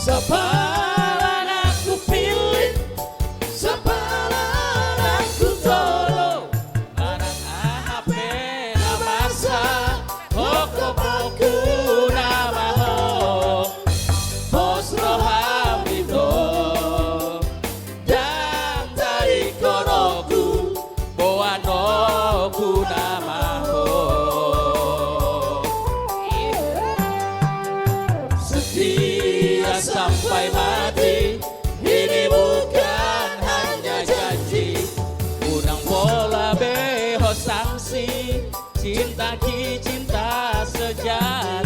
Sepalan aku pilih, sepalan aku tolong. Anak AHP namasa, pokok-pokok nama ho. Bos roham itu, dan dari konoku, boanoku nama ho. Setia sampai mati, ini bukan hanya janji. Unang pola beho sanksi, cinta ki cinta sejati.